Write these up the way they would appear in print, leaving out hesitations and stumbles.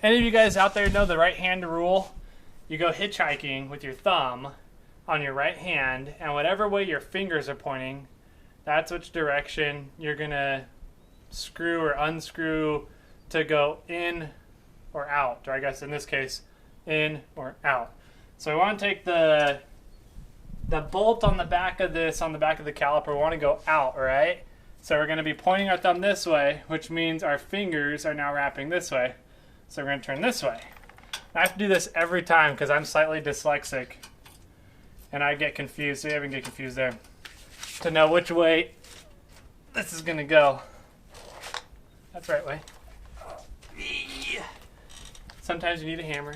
Any of you guys out there know the right hand rule? You go hitchhiking with your thumb on your right hand, and whatever way your fingers are pointing, that's which direction you're going to screw or unscrew to go in or out. Or I guess in this case, in or out. So I want to take the bolt on the back of this, on the back of the caliper, we want to go out, right? So we're going to be pointing our thumb this way, which means our fingers are now wrapping this way. So we're going to turn this way. I have to do this every time because I'm slightly dyslexic. And I get confused, so you even get confused there. To know which way this is going to go. That's the right way. Sometimes you need a hammer.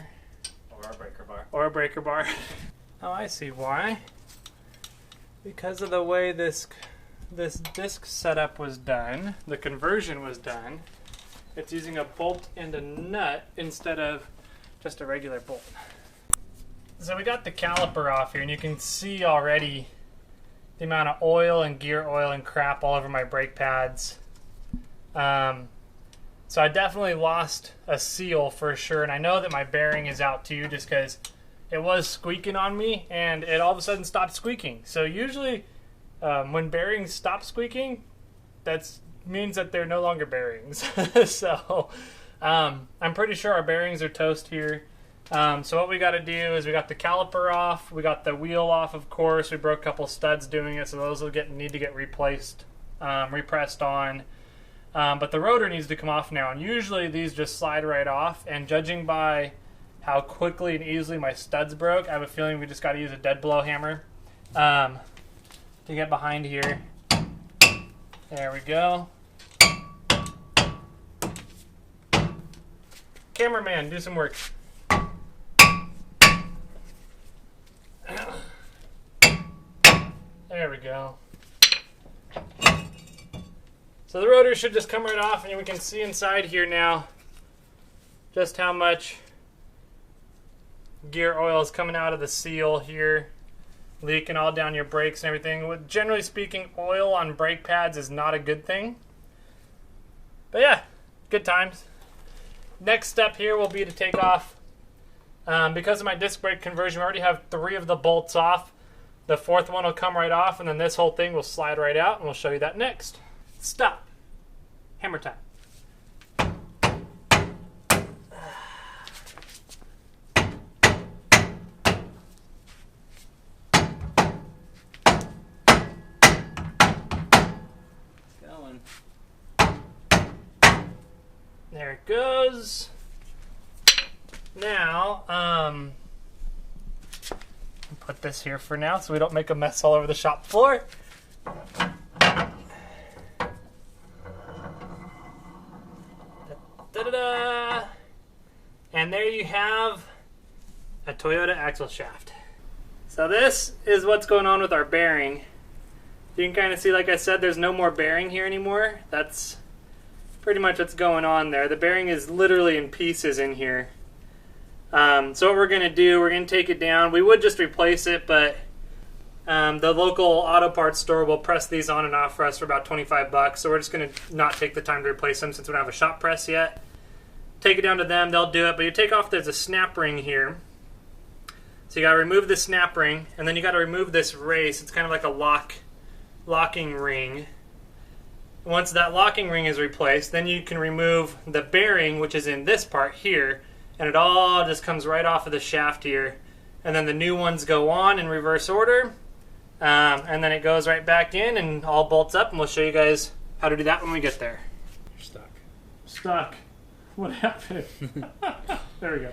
Or a breaker bar. Or a breaker bar. Oh, I see why. Because of the way this disc setup was done, the conversion was done, it's using a bolt and a nut instead of just a regular bolt. So we got the caliper off here, and you can see already the amount of oil and gear oil and crap all over my brake pads. So I definitely lost a seal for sure, and I know that my bearing is out too just because it was squeaking on me, and it all of a sudden stopped squeaking. So usually when bearings stop squeaking, that means that they're no longer bearings. So I'm pretty sure our bearings are toast here. So what we got to do is we got the caliper off, we got the wheel off, of course. We broke a couple studs doing it, so those will need to get replaced, repressed on. But the rotor needs to come off now, and usually these just slide right off, and judging by how quickly and easily my studs broke, I have a feeling we just got to use a dead blow hammer to get behind here. There we go. Cameraman, do some work. There we go. So the rotor should just come right off, and we can see inside here now just how much gear oil is coming out of the seal here, leaking all down your brakes and everything. Generally speaking, oil on brake pads is not a good thing. But yeah, good times. Next step here will be to take off, because of my disc brake conversion, we already have 3 of the bolts off. The 4th one will come right off, and then this whole thing will slide right out, and we'll show you that next. Stop. Hammer time. Going. There it goes. Now, put this here for now so we don't make a mess all over the shop floor. Da-da-da! And there you have a Toyota axle shaft. So this is what's going on with our bearing. You can kind of see, like I said, there's no more bearing here anymore. That's pretty much what's going on there. The bearing is literally in pieces in here. So what we're going to do, we're going to take it down. We would just replace it, but the local auto parts store will press these on and off for us for about 25 bucks. So we're just going to not take the time to replace them since we don't have a shop press yet. Take it down to them, they'll do it. But you take off, there's a snap ring here. So you got to remove the snap ring, and then you got to remove this race. It's kind of like a locking ring. Once that locking ring is replaced, then you can remove the bearing, which is in this part here, and it all just comes right off of the shaft here. And then the new ones go on in reverse order, and then it goes right back in and all bolts up, and we'll show you guys how to do that when we get there. You're stuck. Stuck. What happened? There we go.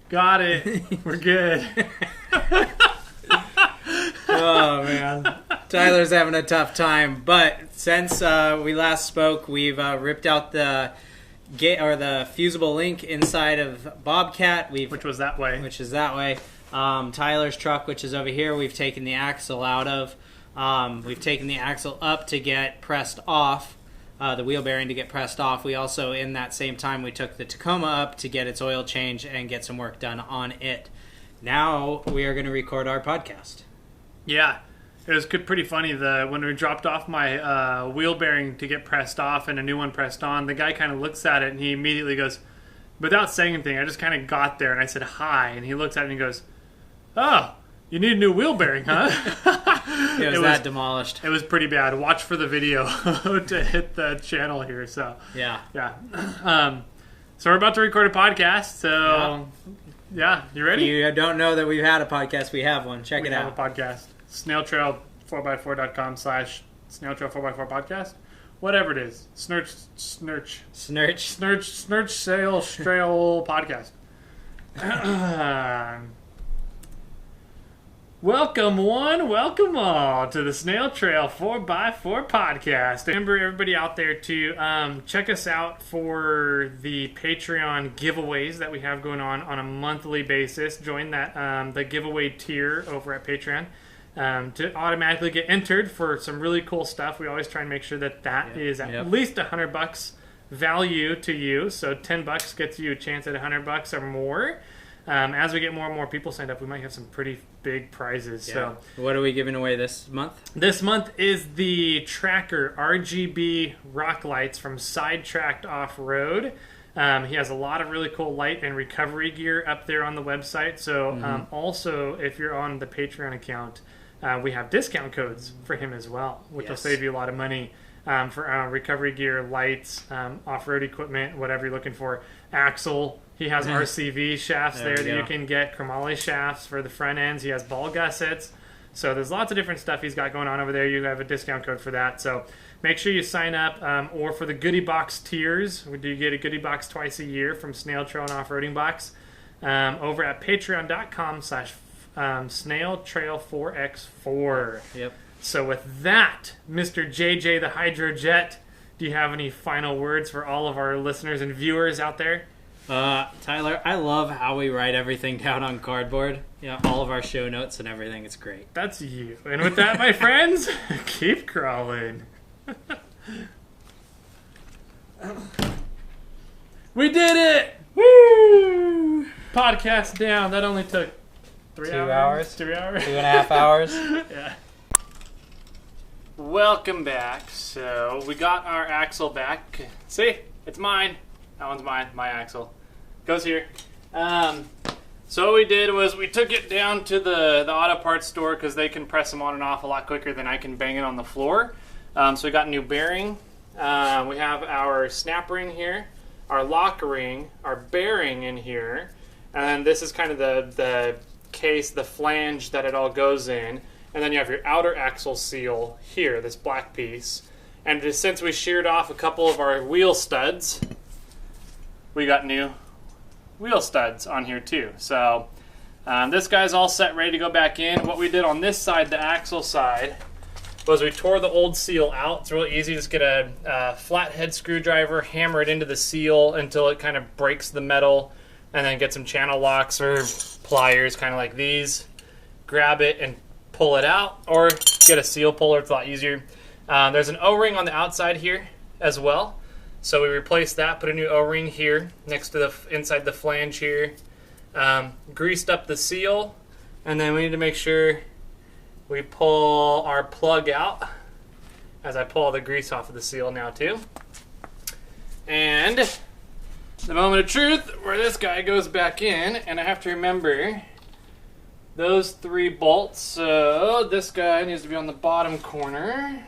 Got it. We're good. Oh, man. Tyler's having a tough time. But since we last spoke, we've ripped out the fusible link inside of Bobcat. Which was that way. Which is that way. Tyler's truck, which is over here, we've taken the axle out of. We've taken the axle up to get pressed off, the wheel bearing to get pressed off. We also, in that same time, we took the Tacoma up to get its oil change and get some work done on it. Now we are going to record our podcast. Yeah. It was pretty funny. When we dropped off my wheel bearing to get pressed off and a new one pressed on, the guy kind of looks at it and he immediately goes, without saying anything, I just kind of got there and I said hi, and he looks at it and he goes, "Oh, you need a new wheel bearing, huh?" It was that demolished. It was pretty bad. Watch for the video to hit the channel here. So yeah. So we're about to record a podcast. So yeah, you ready? If you don't know that we've had a podcast, we have one. Check it out. We have a podcast. SnailTrail4x4.com/SnailTrail4x4 podcast. Whatever it is. Snurch Sales Trail podcast. Welcome one, welcome all to the Snail Trail 4x4 podcast. Remember everybody out there to check us out for the Patreon giveaways that we have going on a monthly basis. Join that the giveaway tier over at Patreon to automatically get entered for some really cool stuff. We always try and make sure that is at least $100 value to you. So $10 gets you a chance at $100 or more. As we get more and more people signed up, we might have some pretty big prizes. Yeah. So, what are we giving away this month? This month is the Tracker RGB rock lights from Sidetracked Off-Road. He has a lot of really cool light and recovery gear up there on the website. So also, if you're on the Patreon account, we have discount codes for him as well, which will save you a lot of money for recovery gear, lights, off-road equipment, whatever you're looking for. Axle. He has RCV shafts there that you can get, chromoly shafts for the front ends. He has ball gussets. So there's lots of different stuff he's got going on over there. You have a discount code for that. So make sure you sign up. Or for the goodie box tiers, we do get a goodie box twice a year from Snail Trail and Off-Roading Box over at patreon.com/SnailTrail4x4. Yep. So with that, Mr. JJ the Hydrojet, do you have any final words for all of our listeners and viewers out there? Tyler, I love how we write everything down on cardboard. All of our show notes and everything. It's great. That's you. And with that, my friends, keep crawling. We did it! Woo! Podcast down. That only took 3 hours. 3 hours? 2.5 hours. Yeah. Welcome back. So we got our axle back. See? It's mine. That one's mine. My axle. Goes here. So what we did was we took it down to the auto parts store because they can press them on and off a lot quicker than I can bang it on the floor. So we got a new bearing. We have our snap ring here, our lock ring, our bearing in here, and this is kind of the case, the flange that it all goes in. And then you have your outer axle seal here, this black piece. And just since we sheared off a couple of our wheel studs, we got new wheel studs on here too. So this guy's all set, ready to go back in. What we did on this side, the axle side, was we tore the old seal out. It's really easy. Just get a flathead screwdriver, hammer it into the seal until it kind of breaks the metal, and then get some channel locks or pliers, kind of like these. Grab it and pull it out, or get a seal puller. It's a lot easier. There's an O-ring on the outside here as well. So we replaced that, put a new O-ring here next to the inside the flange here. Greased up the seal, and then we need to make sure we pull our plug out as I pull all the grease off of the seal now too. And the moment of truth where this guy goes back in, and I have to remember those 3 bolts. So this guy needs to be on the bottom corner.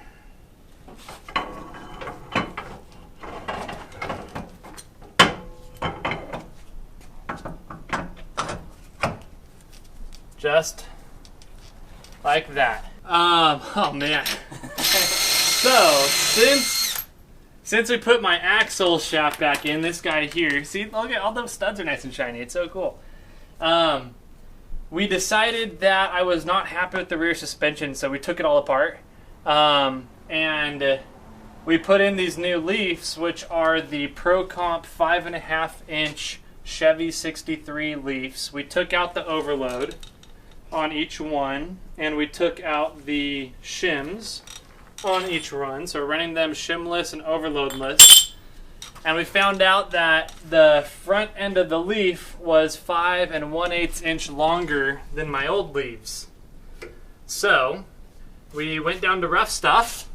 Just like that. Oh man. So since we put my axle shaft back in, this guy here, see, look at all those studs are nice and shiny. It's so cool. We decided that I was not happy with the rear suspension, so we took it all apart. And we put in these new leafs, which are the Pro Comp 5.5-inch Chevy 63 leafs. We took out the overload on each one, and we took out the shims on each run, so running them shimless and overloadless. And we found out that the front end of the leaf was 5 1/8 inch longer than my old leaves. So we went down to Rough Stuff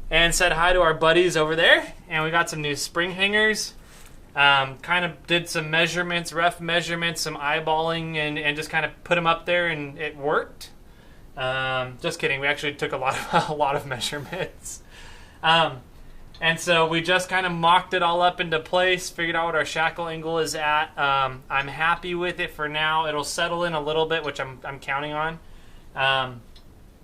and said hi to our buddies over there, and we got some new spring hangers. Kind of did some measurements, rough measurements, some eyeballing, and just kind of put them up there, and it worked. Just kidding. We actually took a lot of measurements. And so we just kind of mocked it all up into place, figured out what our shackle angle is at. I'm happy with it for now. It'll settle in a little bit, which I'm counting on.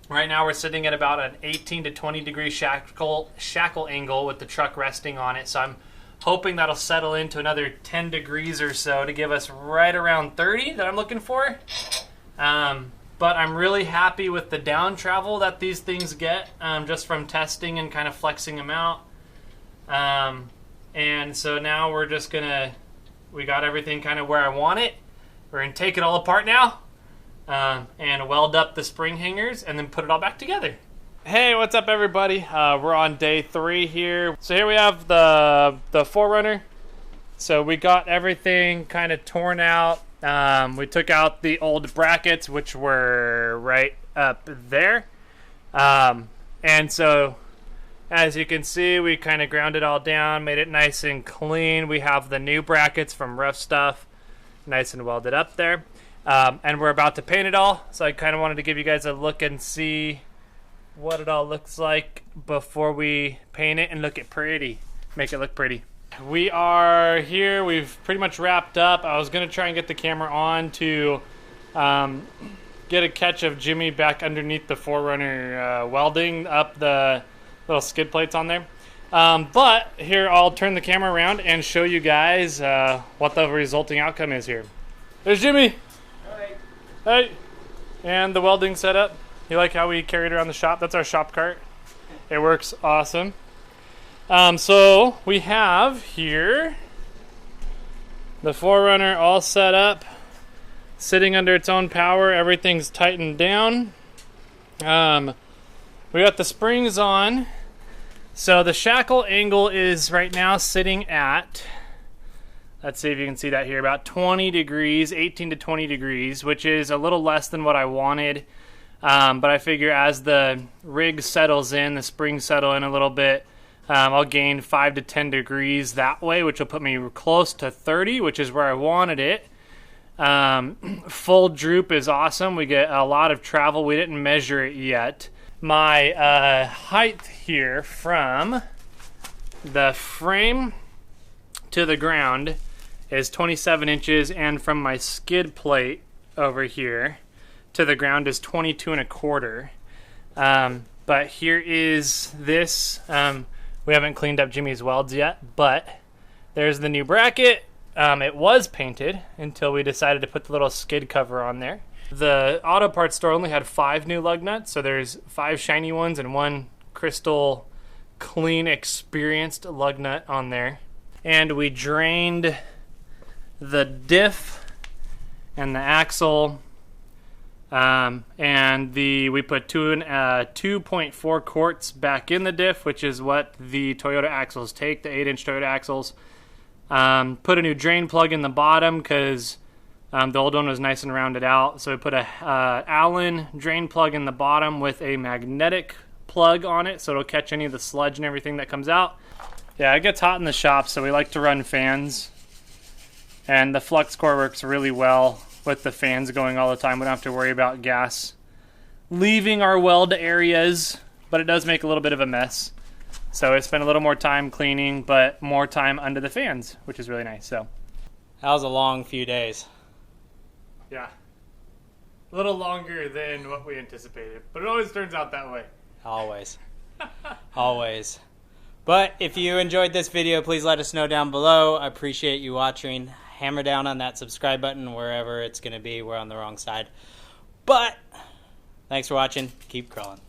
Right now we're sitting at about an 18 to 20 degree shackle angle with the truck resting on it. So I'm hoping that'll settle into another 10 degrees or so to give us right around 30 that I'm looking for. But I'm really happy with the down travel that these things get just from testing and kind of flexing them out. And so now we're just we got everything kind of where I want it. We're gonna take it all apart now and weld up the spring hangers and then put it all back together. Hey, what's up everybody? We're on day 3 here. So here we have the 4Runner. So we got everything kind of torn out. We took out the old brackets, which were right up there. And so as you can see, we kind of ground it all down, made it nice and clean. We have the new brackets from Rough Stuff, nice and welded up there. And we're about to paint it all. So I kind of wanted to give you guys a look and see what it all looks like before we paint it and make it look pretty. We are here. We've pretty much wrapped up. I was going to try and get the camera on to get a catch of Jimmy back underneath the 4Runner welding up the little skid plates on there. But here, I'll turn the camera around and show you guys what the resulting outcome is here. There's Jimmy. Hi. Hey. And the welding setup. You like how we carried around the shop? That's our shop cart. It works awesome. So we have here the 4Runner all set up, sitting under its own power. Everything's tightened down. We got the springs on. So the shackle angle is right now sitting at, let's see if you can see that here, about 20 degrees, 18 to 20 degrees, which is a little less than what I wanted. But I figure as the rig settles in, the springs settle in a little bit, I'll gain 5 to 10 degrees that way, which will put me close to 30, which is where I wanted it. Full droop is awesome. We get a lot of travel. We didn't measure it yet. My height here from the frame to the ground is 27 inches, and from my skid plate over here to the ground is 22 1/4. But here is this. We haven't cleaned up Jimmy's welds yet, but there's the new bracket. It was painted until we decided to put the little skid cover on there. The auto parts store only had 5 new lug nuts, so there's 5 shiny ones and 1 crystal clean, experienced lug nut on there. And we drained the diff and the axle, and we put 2.4 quarts back in the diff, which is what the Toyota axles take, the 8-inch Toyota axles. Put a new drain plug in the bottom because the old one was nice and rounded out. So we put a Allen drain plug in the bottom with a magnetic plug on it, so it'll catch any of the sludge and everything that comes out. Yeah, it gets hot in the shop, so we like to run fans. And the flux core works really well with the fans going all the time. We don't have to worry about gas leaving our weld areas, but it does make a little bit of a mess. So I spent a little more time cleaning, but more time under the fans, which is really nice. So That was a long few days. yeah, a little longer than what we anticipated, but it always turns out that way. Always. Always. But if you enjoyed this video, please let us know down below. I appreciate you watching. Hammer down on that subscribe button wherever it's going to be. We're on the wrong side. But thanks for watching. Keep crawling.